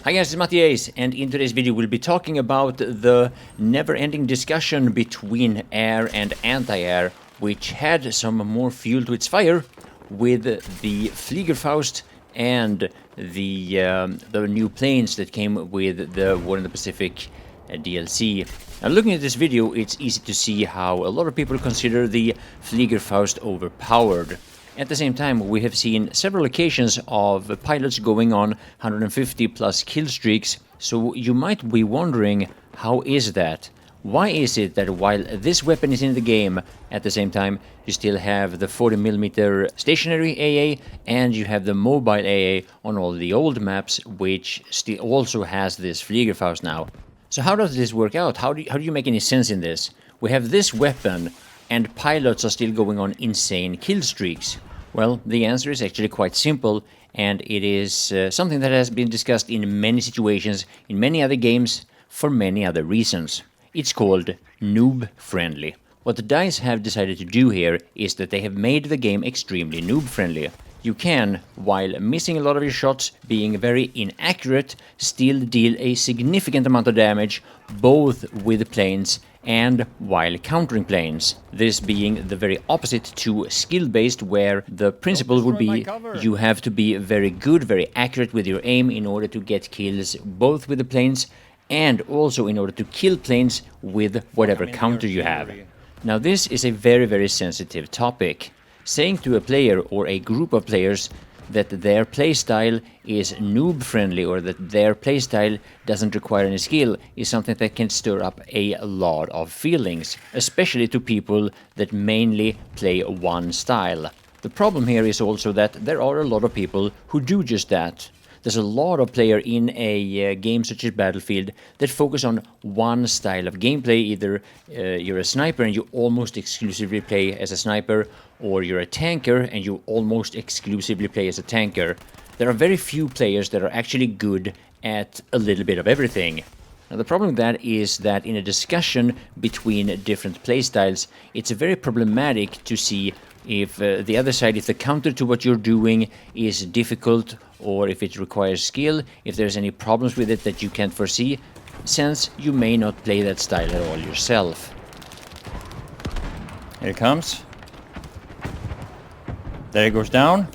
Hi guys, it's Matthias, and in today's video we'll be talking about the never-ending discussion between air and anti-air, which had some more fuel to its fire with the Fliegerfaust and the new planes that came with the War in the Pacific DLC. Now, looking at this video, it's easy to see how a lot of people consider the Fliegerfaust overpowered. At the same time, we have seen several occasions of pilots going on 150 plus kill streaks, so you might be wondering, how is that? Why is it that while this weapon is in the game, at the same time you still have the 40mm stationary AA and you have the mobile AA on all the old maps, which still also has this Fliegerfaust now? So how does this work out? How do you make any sense in this? We have this weapon and pilots are still going on insane kill streaks. Well, the answer is actually quite simple, and it is something that has been discussed in many situations, in many other games, for many other reasons. It's called noob friendly. What the DICE have decided to do here is that they have made the game extremely noob friendly. You can, while missing a lot of your shots, being very inaccurate, still deal a significant amount of damage, both with planes and while countering planes. This being the very opposite to skill-based, where the principle would be you have to be very good, very accurate with your aim in order to get kills both with the planes and also in order to kill planes with whatever counter you have. Now this is a very, very sensitive topic. Saying to a player or a group of players that their playstyle is noob friendly or that their playstyle doesn't require any skill is something that can stir up a lot of feelings, especially to people that mainly play one style. The problem here is also that there are a lot of people who do just that. There's a lot of players in a game such as Battlefield that focus on one style of gameplay. Either you're a sniper and you almost exclusively play as a sniper, or you're a tanker and you almost exclusively play as a tanker. There are very few players that are actually good at a little bit of everything. Now the problem with that is that in a discussion between different playstyles, it's very problematic to see if the other side, if the counter to what you're doing is difficult, or if it requires skill, if there's any problems with it that you can't foresee, since you may not play that style at all yourself. Here it comes. There it goes down.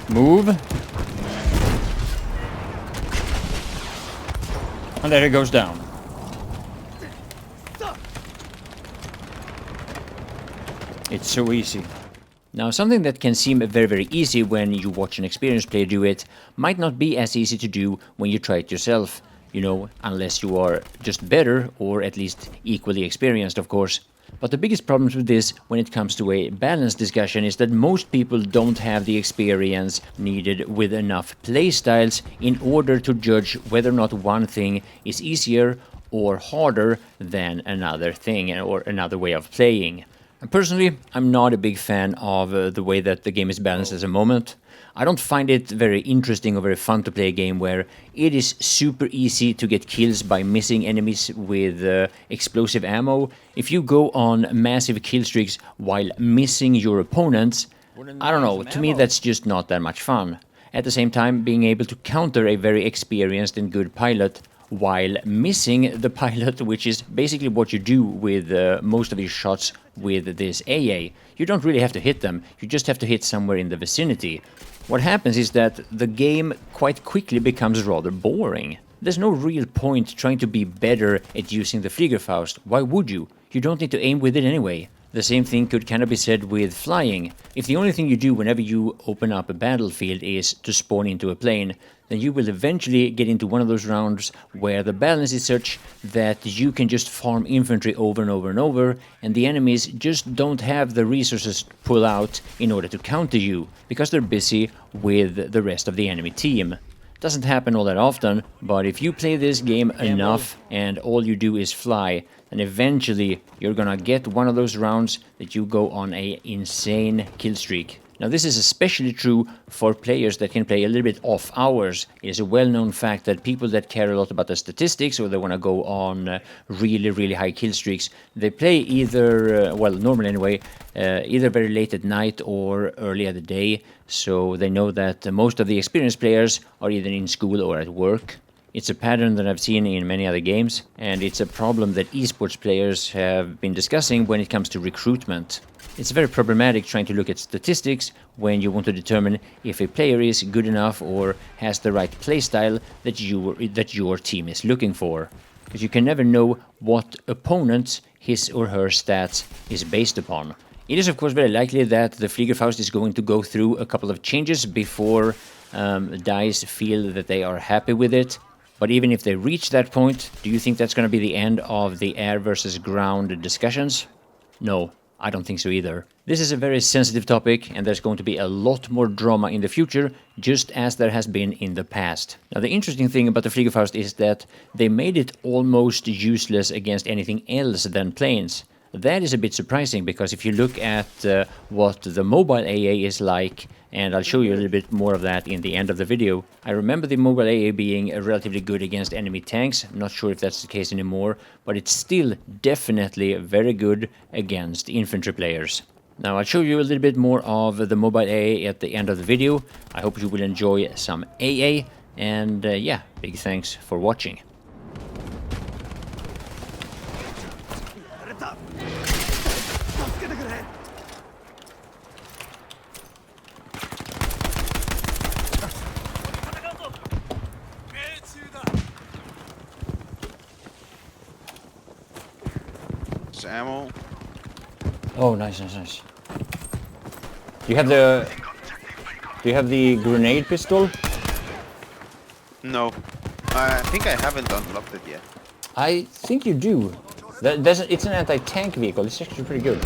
Move. And there it goes down. It's so easy. Now, something that can seem very, very easy when you watch an experienced player do it might not be as easy to do when you try it yourself. You know, unless you are just better or at least equally experienced, of course. But the biggest problem with this when it comes to a balanced discussion is that most people don't have the experience needed with enough playstyles in order to judge whether or not one thing is easier or harder than another thing or another way of playing. And personally, I'm not a big fan of the way that the game is balanced at the moment. I don't find it very interesting or very fun to play a game where it is super easy to get kills by missing enemies with explosive ammo. If you go on massive kill streaks while missing your opponents, I don't know, to me that's just not that much fun. At the same time, being able to counter a very experienced and good pilot while missing the pilot, which is basically what you do with most of your shots with this AA. You don't really have to hit them, you just have to hit somewhere in the vicinity. What happens is that the game quite quickly becomes rather boring. There's no real point trying to be better at using the Fliegerfaust. Why would you? You don't need to aim with it anyway. The same thing could kind of be said with flying. If the only thing you do whenever you open up a battlefield is to spawn into a plane, then you will eventually get into one of those rounds where the balance is such that you can just farm infantry over and over and over, and the enemies just don't have the resources to pull out in order to counter you, because they're busy with the rest of the enemy team. Doesn't happen all that often, but if you play this game enough and all you do is fly, then eventually you're gonna get one of those rounds that you go on a insane kill streak. Now, this is especially true for players that can play a little bit off hours. It is a well-known fact that people that care a lot about the statistics or they want to go on really, really high kill streaks, they play either, well, normally anyway, either very late at night or early at the day. So they know that most of the experienced players are either in school or at work. It's a pattern that I've seen in many other games, and it's a problem that esports players have been discussing when it comes to recruitment. It's very problematic trying to look at statistics when you want to determine if a player is good enough or has the right playstyle that your team is looking for. Because you can never know what opponent his or her stats is based upon. It is of course very likely that the Fliegerfaust is going to go through a couple of changes before DICE feel that they are happy with it. But even if they reach that point, do you think that's going to be the end of the air versus ground discussions? No. I don't think so either. This is a very sensitive topic, and there's going to be a lot more drama in the future, just as there has been in the past. Now, the interesting thing about the Fliegerfaust is that they made it almost useless against anything else than planes. That is a bit surprising, because if you look at what the mobile AA is like, and I'll show you a little bit more of that in the end of the video. I remember the mobile AA being relatively good against enemy tanks. I'm not sure if that's the case anymore, but it's still definitely very good against infantry players. Now I'll show you a little bit more of the mobile AA at the end of the video. I hope you will enjoy some AA, and yeah, big thanks for watching. Ammo. Oh, nice. Do you have the grenade pistol? No. I think I haven't unlocked it yet. I think you do. It's an anti-tank vehicle. It's actually pretty good.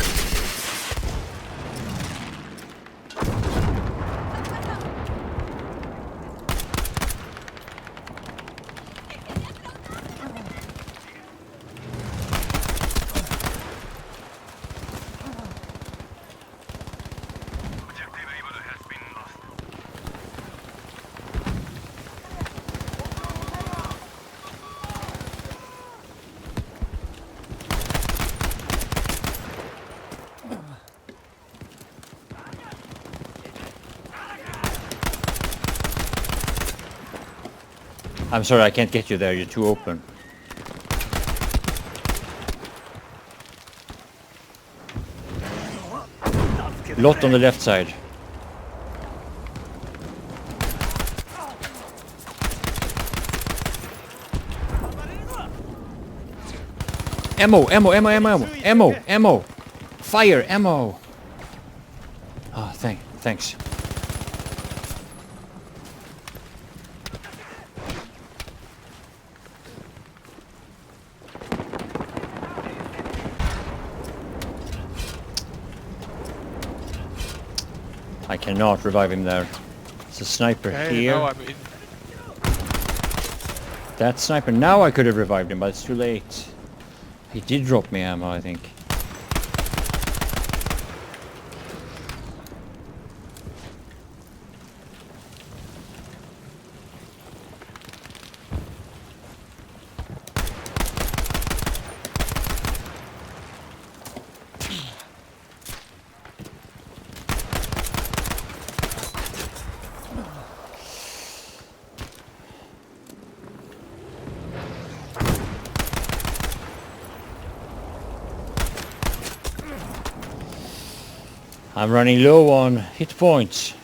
I'm sorry, I can't get you there. You're too open. Lot on the left side. Ammo! Fire, ammo! Ah, thanks. I cannot revive him there. It's a sniper here. No, I mean... That sniper, now I could have revived him, but it's too late. He did drop me ammo, I think. I'm running low on hit points.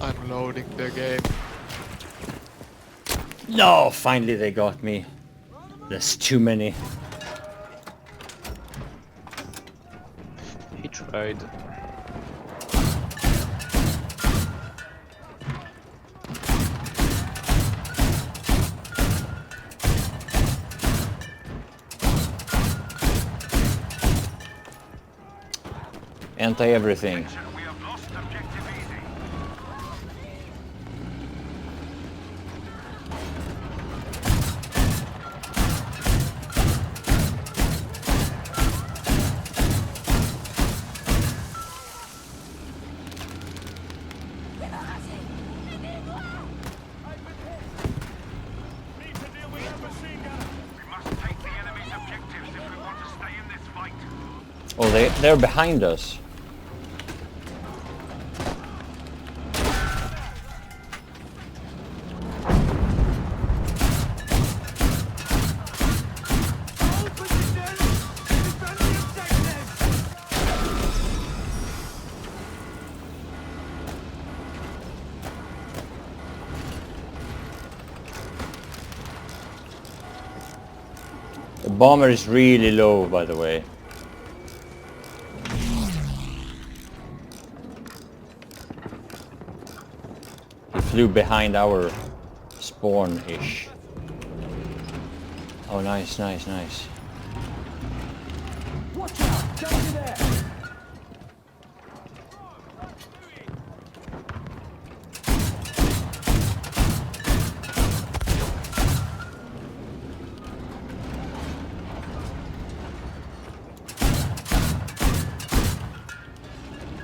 I'm loading the game. No, finally they got me. There's too many. He tried. Anti-everything. Oh, they're behind us. The bomber is really low, by the way. He flew behind our spawn-ish. Oh, nice, nice, nice. Watch out! Danger there!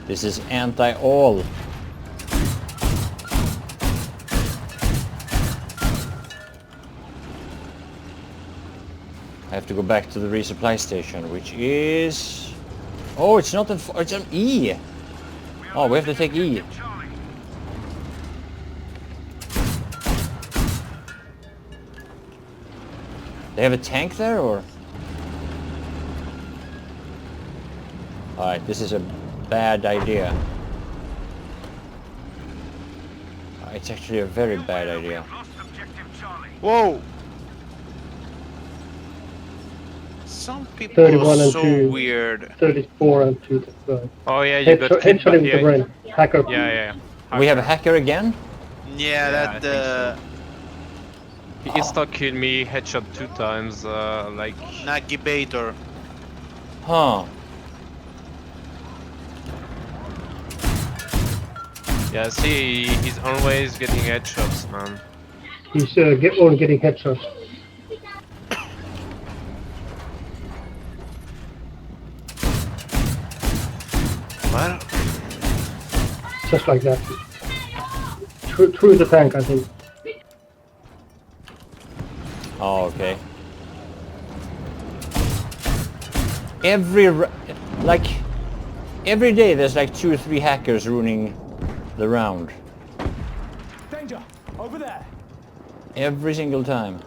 This is anti-all. I have to go back to the resupply station, which is... Oh, it's not an... It's an E! Oh, we have to take E. They have a tank there, or...? Alright, this is a bad idea. It's actually a very bad idea. Whoa! Some people 31 are and so 2. weird. 34 and 2 to 12. Oh yeah, you got hit Headshot by him with the the... brain. Hacker. Yeah. We have a hacker again? Yeah, Yeah, I that He insta-killed me, headshot 2 times, like... Nagibator. Huh. Yeah, see, he's always getting headshots, man. He's getting headshots. What? Just like that. Through the tank, I think. Oh, okay. Every day there's like 2 or 3 hackers ruining the round. Danger! Over there! Every single time.